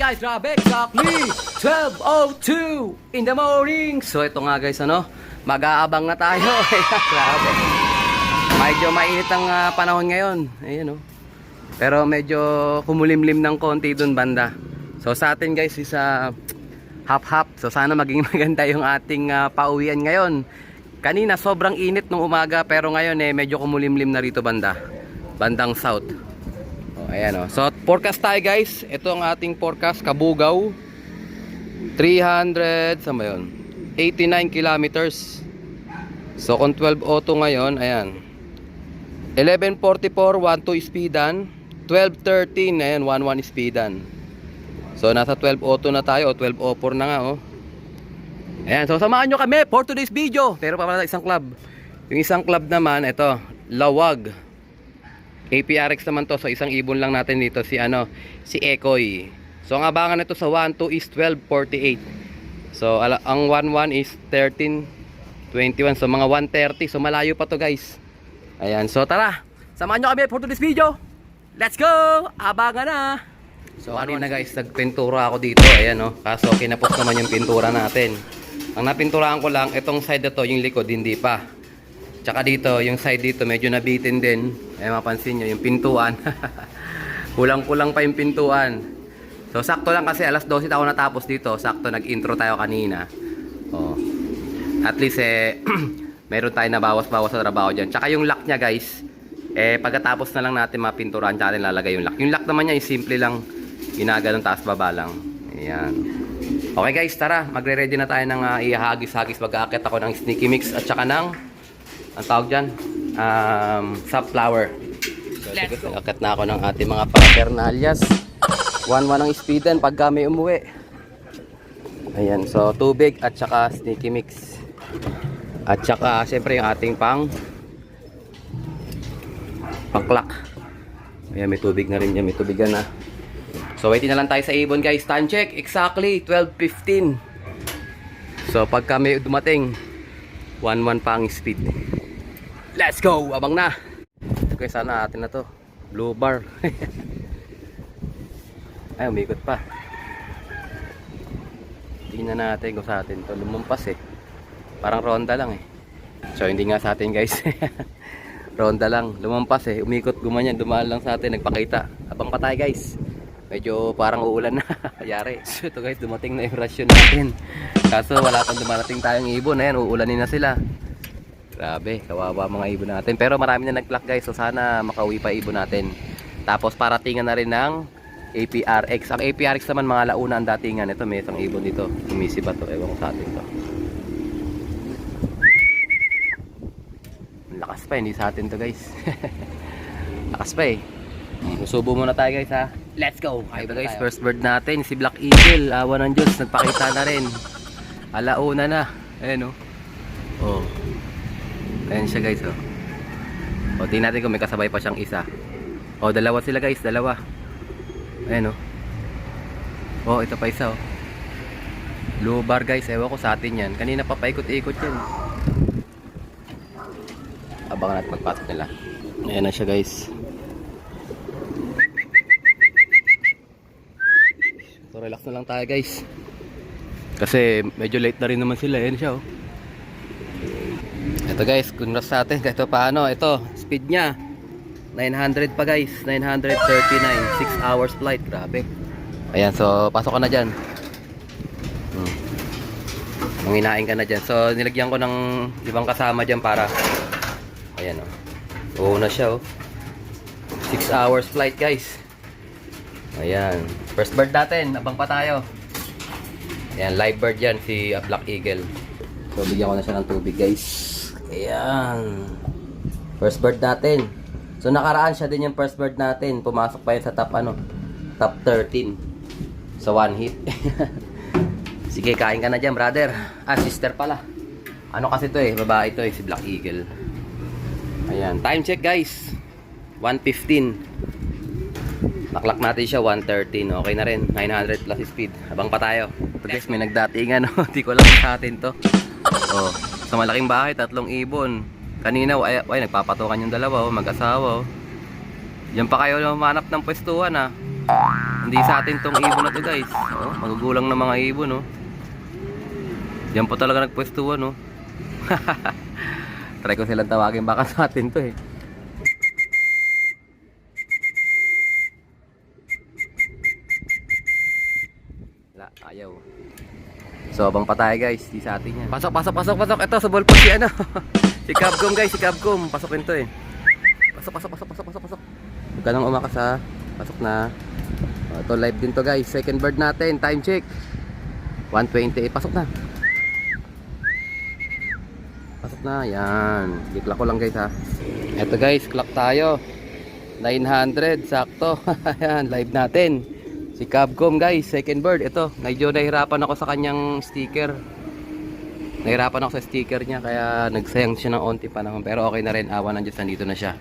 guys, grabe, exactly 12:02 in the morning. So ito nga guys, mag-aabang na tayo. Grabe. Medyo mainit ang panahon ngayon. Ayan Pero medyo kumulimlim ng konti dun banda. So sa atin guys is half-half. So sana maging maganda yung ating pauwian ngayon. Kanina sobrang init nung umaga, pero ngayon medyo kumulimlim na rito bandang south. Ayan So forecast tayo guys. Ito ang ating forecast, Kabugaw 300 saan ba yun? 89 kilometers. So kung 12:02 ngayon, ayan 11:44 12 speedan, 12:13 ayan 11 speedan. So nasa 12:02 na tayo, o 12:04 na nga Ayan, so samahan nyo kami for today's video. Pero pa pala isang club. Yung isang club naman, ito Lawag APRX naman to. So isang ibon lang natin dito, si Ekoy. So ang abangan nito sa 1-2 is 12:48. So ang 1-1 is 13:21. So mga 1:30. So malayo pa to guys. Ayan, so tara, samahan nyo kami for today's video. Let's go! Abangan na! So kanina guys, nagpintura ako dito. Ayan kaso kinapos naman yung pintura natin. Ang napinturahan ko lang, itong side na to, yung likod, hindi pa. Tsaka dito, yung side dito, medyo nabitin din. Mapansin nyo, yung pintuan. Kulang-kulang pa yung pintuan. So sakto lang kasi alas 12 ako natapos dito. Sakto nag-intro tayo kanina. At least meron tayo na bawas-bawas sa trabaho dyan. Tsaka yung lock nya guys, pagkatapos na lang natin mapinturahan, tsaka lalagay yung lock. Yung lock naman niya is simple lang, ginaganon taas baba lang. Ayan. Okay guys, tara, magre-ready na tayo ng ihagis-hagis. Mag-aakit ako ng sneaky mix at saka ng ang tawag dyan, sunflower. So let's go. Nag-aakit na ako ng ating mga paraphernalias. 1-1 ang speedan pag kami umuwi. Ayan, so tubig at saka sneaky mix. At saka syempre yung ating pangklak. Ayan, may tubig na rin yan, may tubigan na. So waiting na lang tayo sa ibon guys. Time check, exactly 12:15. So pag kami dumating, 1-1 pa ang speed. Let's go, abang na. Okay, sana atin na to, blue bar. Ay, umikot pa. Tingnan natin kung sa atin to. Lumampas parang ronda lang So hindi nga sa atin guys. Ronda lang, lumampas umikot, gumanyan, dumaan lang sa atin, nagpakita. Abang pa tayo guys. Medyo parang uulan na. Yari. So ito guys, dumating na yung rasyon natin. Kaso wala pang dumarating tayong ibon. Ayan, uulanin na sila. Grabe, kawawa mga ibon natin. Pero marami na nag-clock guys. So sana makauwi pa ibon natin. Tapos paratingan na rin ng APRX. Ang APRX naman mga launa ang datingan. Ito may isang ibon dito. Sumisi ba to? Ewan ko sa atin to. Lakas pa, hindi sa atin to guys. Lakas pa Susubo muna tayo guys ha. Let's go. Ito guys, first bird natin, si Black Eagle. Awa ng Diyos, nagpakita na rin. Alauna na. Ayan Ayan siya guys tingnan natin kung may kasabay pa siyang isa. Dalawa sila guys, dalawa. Ayan ito pa isa blue bar guys, ewan ko sa atin yan. Kanina pa paikot-ikot yan. Abangan natin magpasok nila. Ayan na siya guys. So relax na lang tayo guys. Kasi medyo late na rin naman sila. Ayan siya Ito guys, congrats sa atin. Ito paano, ito speed nya 900 pa guys, 939, 6 hours flight, grabe. Ayan, so pasok ka na dyan. Manginain ka na dyan. So nilagyan ko ng ibang kasama dyan para ayan uuna siya 6 hours flight guys. Ayan, first bird natin, abang pa tayo. Ayan, live bird yan, si Black Eagle. So bigyan ko na siya ng tubig guys. Ayan, first bird natin. So nakaraan siya din yung first bird natin. Pumasok pa yun sa top top 13 sa one hit. Sige, kain ka na dyan brother. Sister pala. Ano kasi to babae to si Black Eagle. Ayan, time check guys 1:15. Naklak natin siya 1:13. Okay na rin, 900 plus speed. Habang pa tayo. So guys, may nagdatingan Hindi ko lang sa atin to. Sa malaking bahay, 3 ibon. Kanina, nagpapatukan yung dalawa, mag-asawa. Diyan pa kayo humanap ng pwestuhan Hindi sa atin tong ibon na to guys. Oh, magugulang ng mga ibon, oh. Diyan po talaga nagpwestuhan, oh. Try ko silang tawagin, baka sa atin to eh. Wala, ayaw. So abang pa tayo guys, di sa atin yan. Pasok. Ito sa ballpark si ano. Si Capcom guys, si Capcom. Pasokin to eh. Pasok. Huwag ka nang umakas ha. Pasok na. Ito live din to guys. Second bird natin, time check 1:28, pasok na. Pasok na, yan. Clock ko lang guys ha. Ito guys, clock tayo 900, sakto. Ayan, live natin. Si Capcom guys, second bird. Ito, medyo nahirapan ako sa kanyang sticker. Nahirapan ako sa sticker niya, kaya nagsayang siya ng onti panahon. Pero okay na rin, awa ng Diyos, nandito na siya.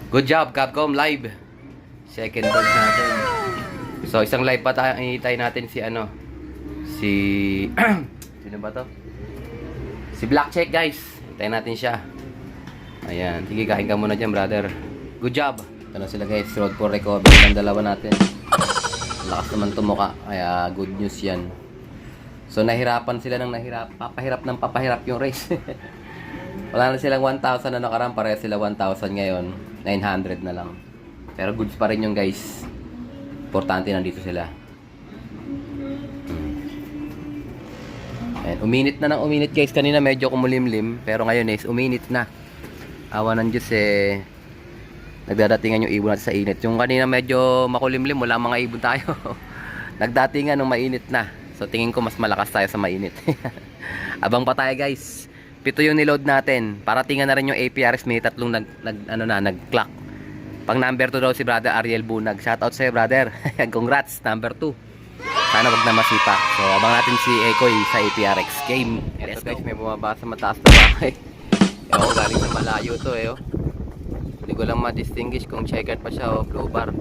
Good job Capcom, live. Second bird natin. So isang live pa tayo, hinihintay natin si ano. Si sino ba to? Si Black Check guys. Hintayin natin siya. Ayan, sige kain ka muna dyan brother. Good job. Ito na sila guys, road for recovery ng dalawa natin. Lakas naman tumuka, kaya good news yan. So nahirapan sila ng papahirap yung race. Wala na silang 1,000 na nakaraan, pareha sila 1,000 ngayon. 900 na lang. Pero goods pa rin yung guys. Importante nandito sila. Ayan, uminit na ng uminit guys. Kanina medyo kumulimlim, pero ngayon is uminit na. Awa ng Diyos eh. Nagdadatingan yung ibon natin sa init. Yung kanina medyo makulimlim, wala mga ibon tayo. Nagdatingan nung mainit na. So tingin ko mas malakas tayo sa mainit. Abang pa tayo guys. 7 yung niload natin. Para tingnan na rin yung APRS, may tatlong nag-clock. Pang number 2 daw si brother Ariel Bunag. Shoutout sa'yo brother. Congrats, number 2. Sana wag na masipa. So abang natin si Ekoy sa APRX game. Let's guys, may bumaba sa mataas na bahay. Ewan, galing sa malayo to eh. Oh. Hindi ko lang ma-distinguish kung checkered pa siya o blue bar.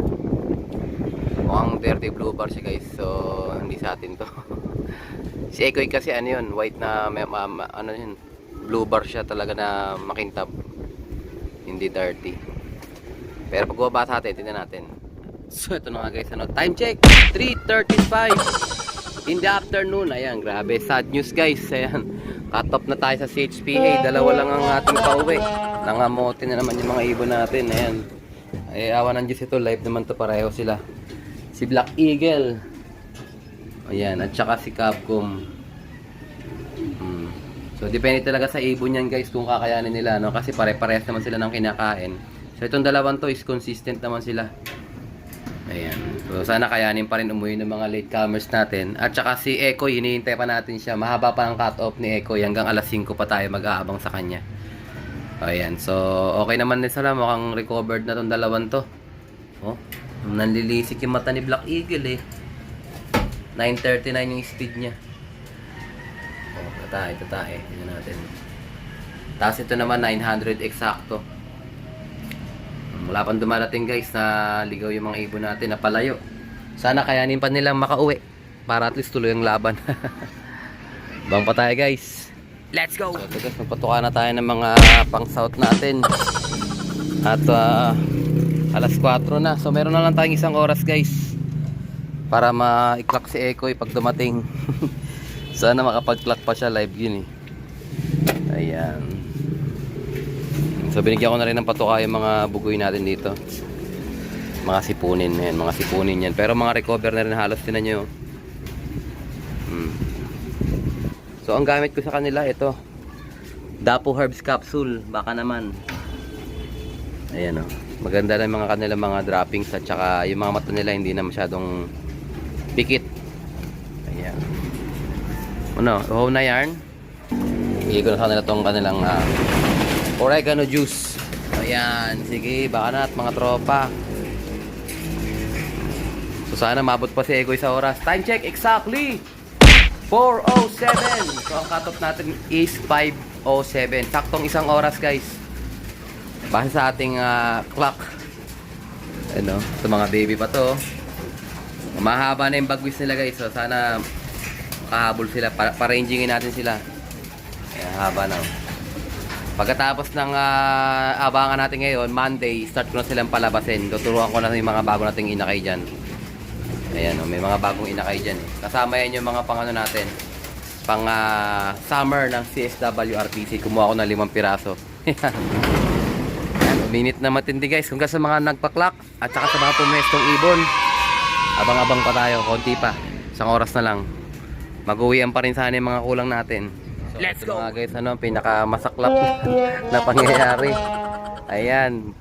Mukhang dirty blue bar siya guys. So hindi sa atin to. Si Ekoy kasi ano yun, white na ano yun, blue bar siya talaga na makintab. Hindi dirty. Pero pag bumaba sa atin, tingnan natin. So ito na nga guys, ano, time check 3:35 in the afternoon. Ayan, grabe, sad news guys. Ayan, cut off na tayo sa CHPA. Dalawa lang ang ating pauwi. Nangamote na naman yung mga ibon natin. Ayan, ay awa ng Diyos, ito live naman to, pareho sila. Si Black Eagle, ayan, at saka si Capcom. So depende talaga sa ibon yan guys kung kakayanin nila, no? Kasi pare-parehas naman sila ng kinakain. So itong dalawang to is consistent naman sila. Ayan. So sana kayanin pa rin umuwi ng mga latecomers natin. At saka si Ekoy, hinihintay pa natin siya. Mahaba pa ang cut-off ni Ekoy. Hanggang alas 5 pa tayo mag-aabang sa kanya. Ayan. So okay naman din sila. Mukhang recovered na tong dalawang to. Oh, nanlilisik yung mata ni Black Eagle eh. 939 yung speed niya. Oh, tatay. Tingnan natin. Tapos ito naman 900 eksakto. Wala pang dumarating guys na ligaw yung mga ibon natin na palayo. Sana kayanin pa nilang makauwi para at least tuloy ang laban. Bang pa tayo guys. Let's go! So guys, magpatuka na tayo ng mga pang south natin. At alas 4 na. So meron na lang tayong isang oras guys para ma-clock si Ekoy pag dumating. Sana makapag-clock pa siya, live yun eh. Ayan. So binigyan ko na rin ng patuka yung mga bugoy natin dito. Mga sipunin yan, mga sipunin yan. Pero mga recover na rin halos, tinan nyo. So ang gamit ko sa kanila, ito Dapo Herbs Capsule, baka naman. Ayan o, maganda na yung mga kanila mga droppings. At saka yung mga mata nila hindi na masyadong pikit. Ayan. Ano, uhaw na yarn. Bigay ko na sa kanila itong kanilang oregano juice. Ayan, sige, baka na at mga tropa. So sana mabot pa si Ekoy sa oras. Time check exactly 4:07. So ang cut-off natin is 5:07. Saktong isang oras guys. Base sa ating clock. Ano, sa mga baby pa to. Mahaba na yung bagwis nila guys. So sana makahabol sila. Pa-rangingin natin sila. Ayan, haba na. Pagkatapos ng abangan natin ngayon, Monday, start ko na silang palabasin. Tuturuan ko na yung mga bago nating inakay dyan. Ayan, may mga bagong inakay dyan eh. Kasama yan yung mga pang ano natin, pang summer ng CSW RTC. Kumuha ko ng 5 piraso. Ayan, minute na matindi guys. Kung sa mga nagpa-clock at saka sa mga pumestong ibon, abang-abang pa tayo, konti pa. Isang oras na lang. Mag-uwian pa rin sana yung mga kulang natin. So, let's go! Mga guys, ano, pinakamasaklap na pangyayari. Ayan,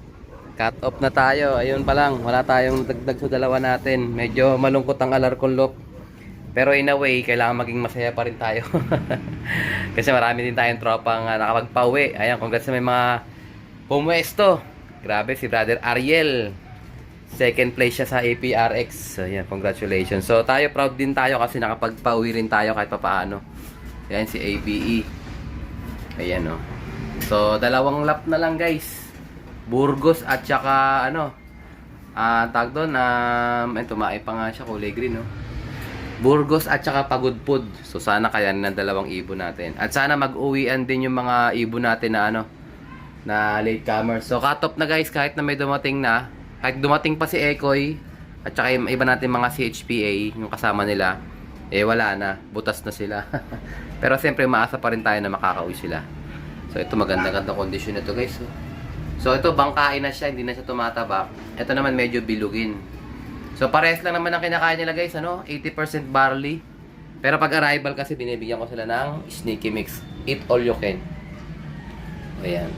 cut off na tayo. Ayun pa lang, wala tayong dagdag sa dalawa natin. Medyo malungkot ang Alarcon Loop. Pero in a way, kailangan maging masaya pa rin tayo. Kasi marami din tayong tropang nakapagpauwi. Ayan, congrats sa may mga pumuesto. Grabe, si Brother Ariel. Second place siya sa APRX. So, ayan, congratulations. So, tayo proud din tayo kasi nakapagpauwi rin tayo kahit pa paano. Ayan, si ABE. Ayan, oh. So, 2 lap na lang, guys. Burgos at saka, ano, tag doon, tumae pa nga siya, kulay green, no? Burgos at saka Pagudpud. So, sana kaya ng 2 ibon natin. At sana mag-uwian din yung mga ibon natin na, ano, na latecomers. So, cut off na, guys, kahit na may dumating na. Kahit dumating pa si Ekoy at saka yung iba natin mga CHPA, yung kasama nila, eh wala na, butas na sila. Pero siyempre maasa pa rin tayo na makakauwi sila. So ito maganda-ganda condition na to guys. So ito bangkain na siya, hindi na siya tumataba. Ito naman medyo bilugin. So parehas lang naman ang kinakain nila guys, ano? 80% barley. Pero pag arrival kasi binibigyan ko sila ng sneaky mix. Eat all you can. Ayan.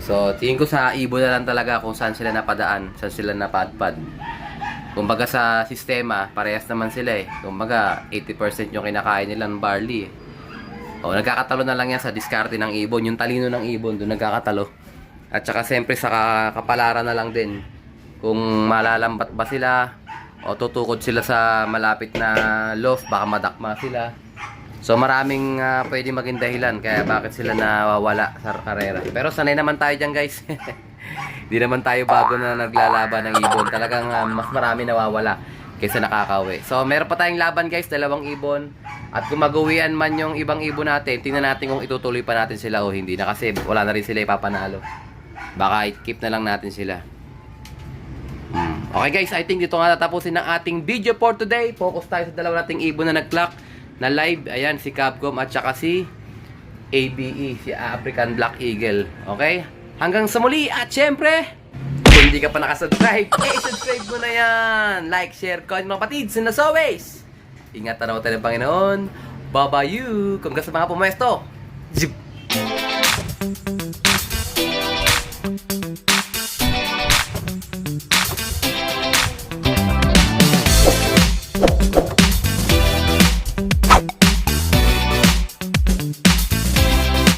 So, tingin ko sa ibon na lang talaga kung saan sila napadaan, saan sila napadpad. Kumbaga sa sistema, parehas naman sila eh. Kumbaga, 80% yung kinakain nilang barley eh. O, nagkakatalo na lang yan sa diskarte ng ibon. Yung talino ng ibon, doon nagkakatalo. At saka siyempre sa kapalaran na lang din. Kung malalambat ba sila, o tutukod sila sa malapit na loft, baka madakma sila. So maraming pwede maging dahilan kaya bakit sila nawawala sa karera. Pero sanay naman tayo dyan guys. Hindi naman tayo bago na naglalaban ng ibon. Talagang mas marami nawawala kaysa nakakauwi. So meron pa tayong laban guys, 2 ibon. At kung mag-uwian man yung ibang ibon natin, tingnan natin kung itutuloy pa natin sila o hindi na. Kasi wala na rin sila ipapanalo. Baka i-keep na lang natin sila. Okay guys, I think dito nga tatapusin ng ating video for today. Focus tayo sa 2 nating ibon na nag-clock na live. Ayan, si Capcom at saka si ABE, si African Black Eagle. Okay? Hanggang sa muli at syempre, kung hindi ka pa nakasubscribe, subscribe mo na yan. Like, share, comment mga patids. And as always, ingatan na tayo ng Panginoon. Bye-bye you. Kung ka sa mga pumesto. Zip.